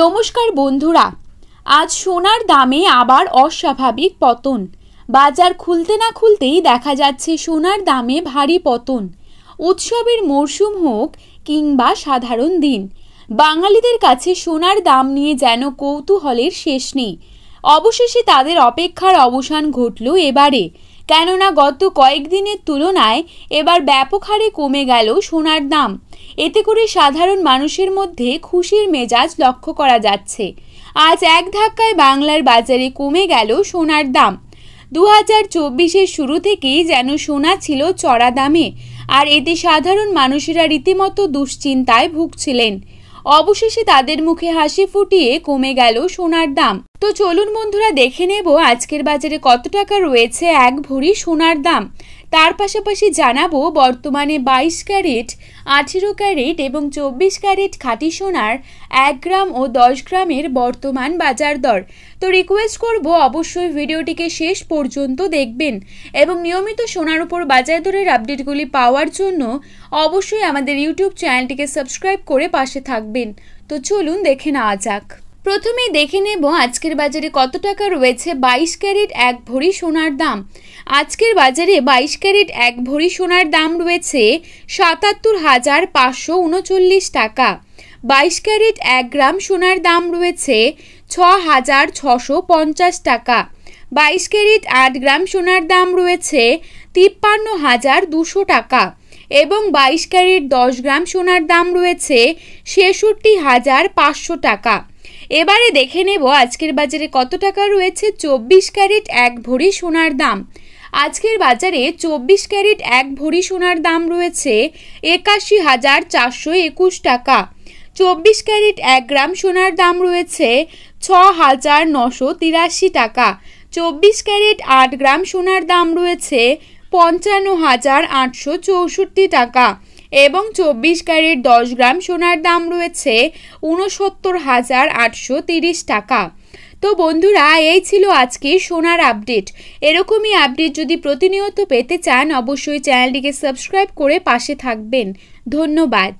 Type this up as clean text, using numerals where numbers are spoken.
নমস্কার বন্ধুরা, আজ সোনার দামে আবার অস্বাভাবিক পতন। বাজার খুলতে না খুলতেই দেখা যাচ্ছে সোনার দামে ভারী পতন। উৎসবের মরশুম হোক কিংবা সাধারণ দিন, বাঙালিদের কাছে সোনার দাম নিয়ে যেন কৌতূহলের শেষ নেই। অবশেষে তাদের অপেক্ষার অবসান ঘটল এবারে, কেননা গত কয়েকদিনের তুলনায় এবার ব্যাপক হারে কমে গেল সোনার দাম। এতে করে সাধারণ মানুষের মধ্যে খুশির মেজাজ লক্ষ্য করা যাচ্ছে। আজ এক ধাক্কায় বাংলার বাজারে কমে গেল সোনার দাম। 2024-এর শুরু থেকেই যেন সোনা ছিল চড়া দামে, আর এতে সাধারণ মানুষেরা রীতিমতো দুশ্চিন্তায় ভুগছিলেন। অবশেষে তাদের মুখে হাসি ফুটিয়ে কমে গেল সোনার দাম। তো চলুন বন্ধুরা, দেখে নেব আজকের বাজারে কত টাকা রয়েছে এক ভরি সোনার দাম। তার পাশাপাশি জানাবো বর্তমানে 22 ক্যারেট, 18 ক্যারেট এবং 24 ক্যারেট খাঁটি সোনার 1 গ্রাম ও 10 গ্রামের বর্তমান বাজার দর। তো রিকোয়েস্ট করব অবশ্যই ভিডিওটিকে শেষ পর্যন্ত দেখবেন এবং নিয়মিত সোনার উপর বাজার দরের আপডেটগুলি পাওয়ার জন্য অবশ্যই আমাদের ইউটিউব চ্যানেলটিকে সাবস্ক্রাইব করে পাশে থাকবেন। তো চলুন দেখে নেওয়া যাক। প্রথমেই দেখে নেব আজকের বাজারে কত টাকা রয়েছে 22 ক্যারেট এক ভরি সোনার দাম। আজকের বাজারে 22 ক্যারেট এক ভরি সোনার দাম রয়েছে 77,539 টাকা। 22 ক্যারেট 1 গ্রাম সোনার দাম রয়েছে 6,650 টাকা। 22 ক্যারেট 8 গ্রাম সোনার দাম রয়েছে 53,200 টাকা এবং 22 ক্যারেট 10 গ্রাম সোনার দাম রয়েছে 66,500 টাকা। এবারে দেখে নেব আজকের বাজারে কত টাকা রয়েছে 24 ক্যারেট এক ভরি সোনার দাম। আজকের বাজারে 24 ক্যারেট এক ভরি সোনার দাম রয়েছে 81,421 টাকা। 24 ক্যারেট 1 গ্রাম সোনার দাম রয়েছে 6,983 টাকা। 24 ক্যারেট 8 গ্রাম সোনার দাম রয়েছে 55,864 টাকা এবং 24 ক্যারেট 10 গ্রাম সোনার দাম রয়েছে 69,830 টাকা। তো বন্ধুরা, এই ছিল আজকে সোনার আপডেট। এরকমই আপডেট যদি প্রতিনিয়ত পেতে চান অবশ্যই চ্যানেলটিকে সাবস্ক্রাইব করে পাশে থাকবেন। ধন্যবাদ।